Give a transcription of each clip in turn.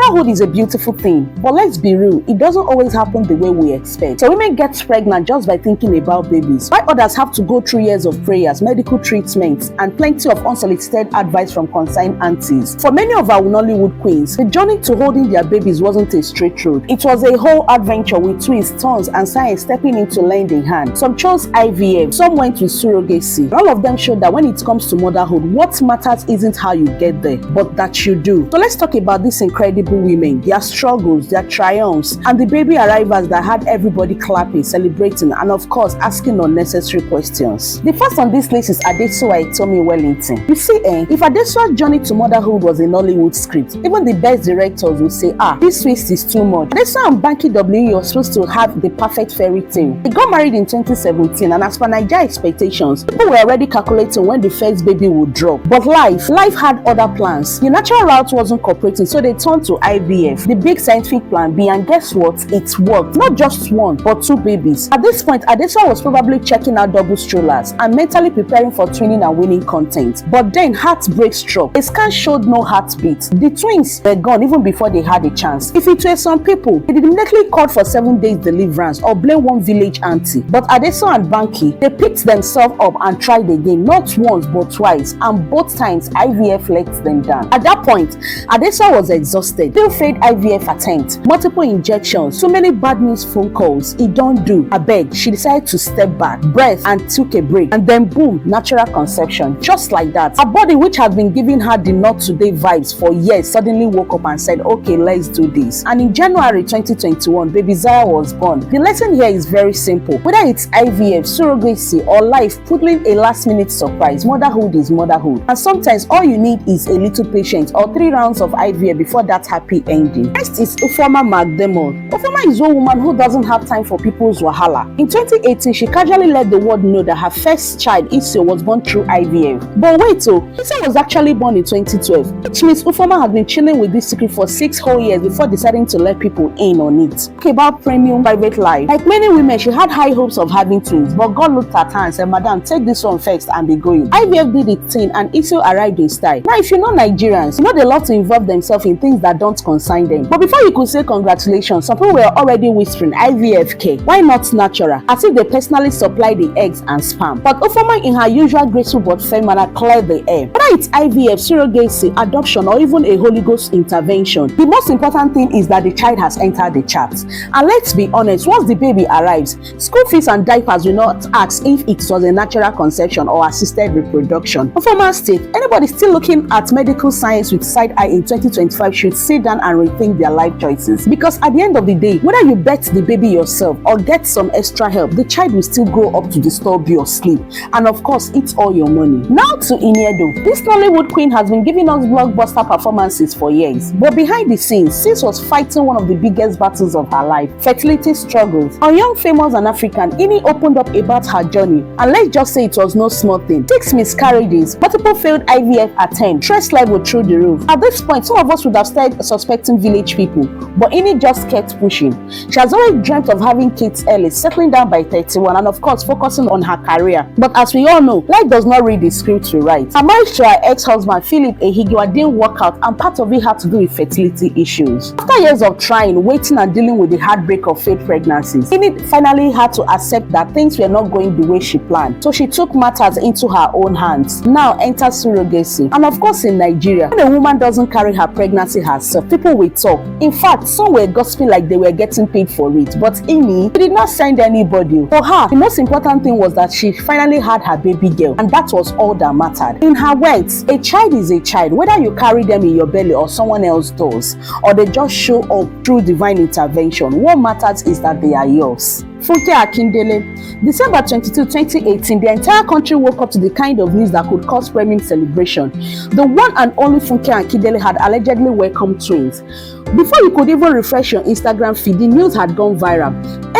Motherhood is a beautiful thing, but let's be real, it doesn't always happen the way we expect. So women get pregnant just by thinking about babies, while others have to go through years of prayers, medical treatments, and plenty of unsolicited advice from concerned aunties. For many of our Nollywood queens, the journey to holding their babies wasn't a straight road. It was a whole adventure with twists, turns, and science stepping in to lend a hand. Some chose IVF, some went with surrogacy. All of them showed that when it comes to motherhood, what matters isn't how you get there, but that you do. So let's talk about these incredible women, their struggles, their triumphs, and the baby arrivals that had everybody clapping, celebrating, and of course asking unnecessary questions. The first on this list is Adesuwa Tommy Wellington. You see, if Adesuwa's journey to motherhood was a Nollywood script, even the best directors would say, this twist is too much. Adesuwa and Banky W were supposed to have the perfect fairy tale. They got married in 2017, and as for Naija expectations, people were already calculating when the first baby would drop. But life had other plans. The natural route wasn't cooperating, so they turned to IVF, the big scientific plan B, and guess what? It worked. Not just one, but two babies. At this point, Adesuwa was probably checking out double strollers and mentally preparing for twinning and winning content. But then heartbreak struck. A scan showed no heartbeat. The twins were gone even before they had a chance. If it were some people, they immediately called for 7 days deliverance or blame one village auntie. But Adesuwa and Banky, they picked themselves up and tried again, not once but twice, and both times IVF let them down. At that point, Adesuwa was exhausted. Still failed IVF attempt, multiple injections, so many bad news phone calls. It don't do. Abeg, she decided to step back, breathe, and took a break, and then boom, natural conception. Just like that, her body, which had been giving her the not today vibes for years, suddenly woke up and said, okay, let's do this. And in January 2021, baby Zaya was born. The lesson here is very simple. Whether it's IVF, surrogacy, or life putting a last-minute surprise, motherhood is motherhood. And sometimes all you need is a little patience or 3 rounds of IVF before that happy ending. Next is Ufoma McDermott. Ufoma is one woman who doesn't have time for people's wahala. In 2018, she casually let the world know that her first child, Issy, was born through IVF. But wait, Issy was actually born in 2012, which means Ufoma has been chilling with this secret for 6 whole years before deciding to let people in on it. Okay, about premium private life. Like many women, she had high hopes of having twins, but God looked at her and said, Madam, take this one first and be going. IVF did its thing and Issy arrived in style. Now, if you know Nigerians, you know they love to involve themselves in things that don't concern them. But before you could say congratulations, some people were already whispering IVF, why not natural? As if they personally supply the eggs and sperm. But Ufoma, in her usual graceful but firm manner, cleared the air. Whether it's IVF, surrogacy, adoption, or even a Holy Ghost intervention, the most important thing is that the child has entered the chat. And let's be honest, once the baby arrives, school fees and diapers will not ask if it was a natural conception or assisted reproduction. Ufoma's take, anybody still looking at medical science with side eye in 2025 should sit down and rethink their life choices. Because at the end of the day, whether you birth the baby yourself or get some extra help, the child will still grow up to disturb your sleep and of course eat all your money. Now to Iniedo. This Nollywood queen has been giving us blockbuster performances for years, but behind the scenes, Sis was fighting one of the biggest battles of her life, fertility struggles. On Young, Famous and African, Ini opened up about her journey, and let's just say it was no small thing. 6 miscarriages, multiple failed IVF attempts, stress level through the roof. At this point, some of us would have started suspecting village people, but Ini just kept pushing. She has always dreamt of having kids early, settling down by 31, and of course focusing on her career. But as we all know, life does not read the script we write. Her marriage to her ex-husband Philip Ehigiwa didn't work out, and part of it had to do with fertility issues. After years of trying, waiting, and dealing with the heartbreak of failed pregnancies, Ini finally had to accept that things were not going the way she planned. So she took matters into her own hands. Now enters surrogacy. And of course in Nigeria, when a woman doesn't carry her pregnancy herself, people will talk. In fact, some were gossiping like they were getting paid for it. But Ini did not send anybody. For her, the most important thing was that she finally had her baby girl, and that was all that mattered. In her words, a child is a child, whether you carry them in your belly or someone else does, or they just show up through divine intervention. What matters is that they are yours. Funke Akindele. December 22, 2018, the entire country woke up to the kind of news that could cause premium celebration. The one and only Funke Akindele had allegedly welcomed twins. Before you could even refresh your Instagram feed, the news had gone viral.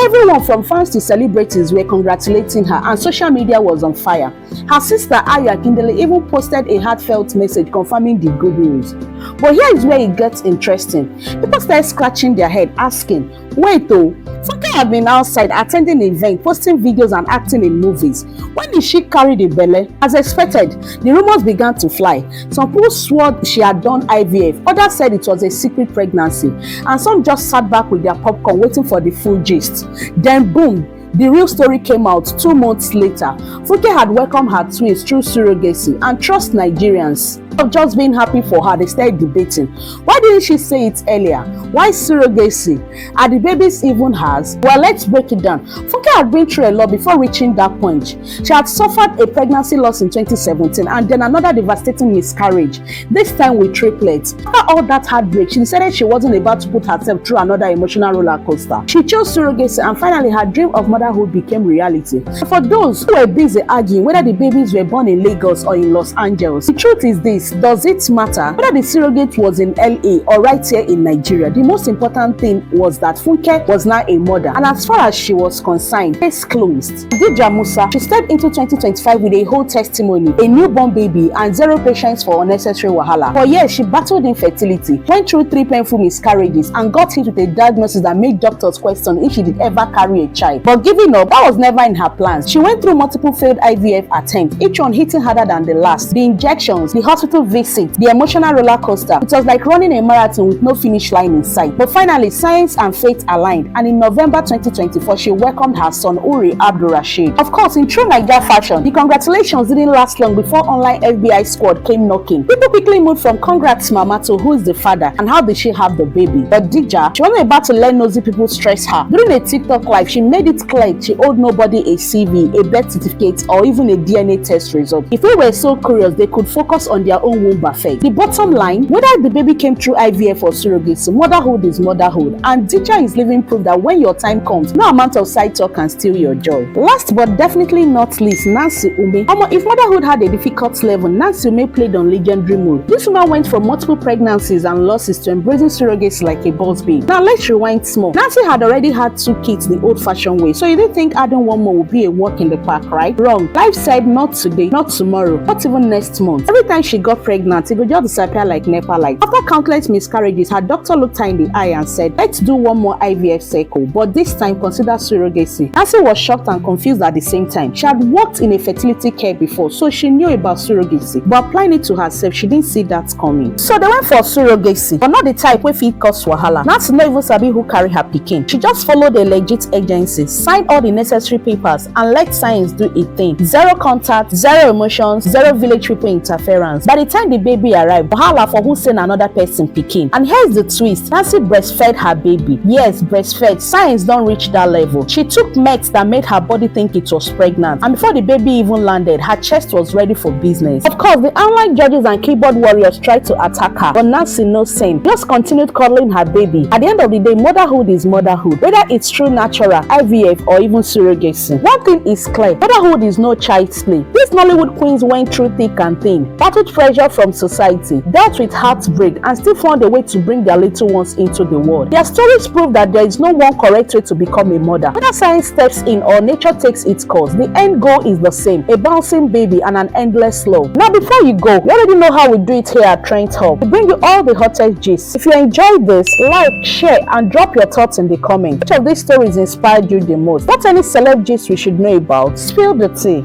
Everyone from fans to celebrities were congratulating her, and social media was on fire. Her sister Aya Kindele even posted a heartfelt message confirming the good news. But here is where it gets interesting. People started scratching their head asking, wait though, Funke had been outside attending an event, posting videos and acting in movies. When did she carry the belle? As expected, the rumors began to fly. Some people swore she had done IVF, others said it was a secret pregnancy, and some just sat back with their popcorn waiting for the full gist. Then boom, the real story came out 2 months later. Funke had welcomed her twins through surrogacy, and trust Nigerians, of just being happy for her, they started debating. Why didn't she say it earlier? Why surrogacy? Are the babies even hers? Well, let's break it down. Funke had been through a lot before reaching that point. She had suffered a pregnancy loss in 2017 and then another devastating miscarriage, this time with triplets. After all that heartbreak, she decided she wasn't about to put herself through another emotional roller coaster. She chose surrogacy, and finally her dream of motherhood became reality. For those who were busy arguing whether the babies were born in Lagos or in Los Angeles, the truth is this: does it matter whether the surrogate was in LA or right here in Nigeria? The most important thing was that Funke was now a mother, and as far as she was concerned, case closed. Dija Musa, she stepped into 2025 with a whole testimony, a newborn baby, and 0 patience for unnecessary wahala. For years, she battled infertility, went through 3 painful miscarriages, and got hit with a diagnosis that made doctors question if she did ever carry a child. But giving up, that was never in her plans. She went through multiple failed IVF attempts, each one hitting harder than the last. The injections, the hospital visit, the emotional roller coaster. It was like running a marathon with no finish line in sight. But finally, science and faith aligned, and in November 2024, she welcomed her son Uri Abdul Rashid. Of course, in true Naija fashion, the congratulations didn't last long before online FBI squad came knocking. People quickly moved from congrats mama to who is the father and how did she have the baby. But Dija, she wasn't about to let nosy people stress her. During a TikTok live, she made it clear she owed nobody a CV, a birth certificate, or even a DNA test result. If they were so curious, they could focus on their own womb buffet. The bottom line, whether the baby came through IVF or surrogacy, motherhood is motherhood, and Dija is living proof that when your time comes, no amount of side talk can steal your joy. Last but definitely not least, Nancy Ume. If motherhood had a difficult level, Nancy Ume played on legendary mode. This woman went from multiple pregnancies and losses to embracing surrogacy like a boss babe. Now let's rewind small. Nancy had already had 2 kids the old-fashioned way, so you didn't think adding 1 more would be a walk in the park, right? Wrong. Life said not today, not tomorrow, not even next month. Every time she got pregnant, it would just disappear like NEPA light. After countless miscarriages, her doctor looked her in the eye and said, let's do 1 more IVF cycle, but this time consider surrogacy. Nancy was shocked and confused at the same time. She had worked in a fertility care before, so she knew about surrogacy, but applying it to herself, she didn't see that coming. So they went for surrogacy, but not the type where fit cause wahala. Nancy no even sabi who carry her pikin. She just followed a legit agency, signed all the necessary papers, and let science do its thing. 0 contact, 0 emotions, 0 village people interference. By the time the baby arrived, wahala for who send another person pikin. And here's the twist: Nancy breastfed her baby. Yes, breastfed. Science don't reach that level. She took meds that made her body think it was pregnant, and before the baby even landed, her chest was ready for business. Of course, the online judges and keyboard warriors tried to attack her, but Nancy no sane, just continued cuddling her baby. At the end of the day, motherhood is motherhood, whether it's true natural, IVF, or even surrogacy. One thing is clear: motherhood is no child's play. These Nollywood queens went through thick and thin, battled pressure from society, dealt with heartbreak, and still found a way to bring their little ones into the world. Their stories prove that there is no one correct way to become a mother. Whether science steps in or nature takes its course, the end goal is the same: a bouncing baby and an endless love. Now, before you go, you already know how we do it here at Trent Hub. We bring you all the hottest gist. If you enjoyed this, like, share, and drop your thoughts in the comments. Which of these stories inspired you the most? What any celeb gist we should know about? Spill the tea.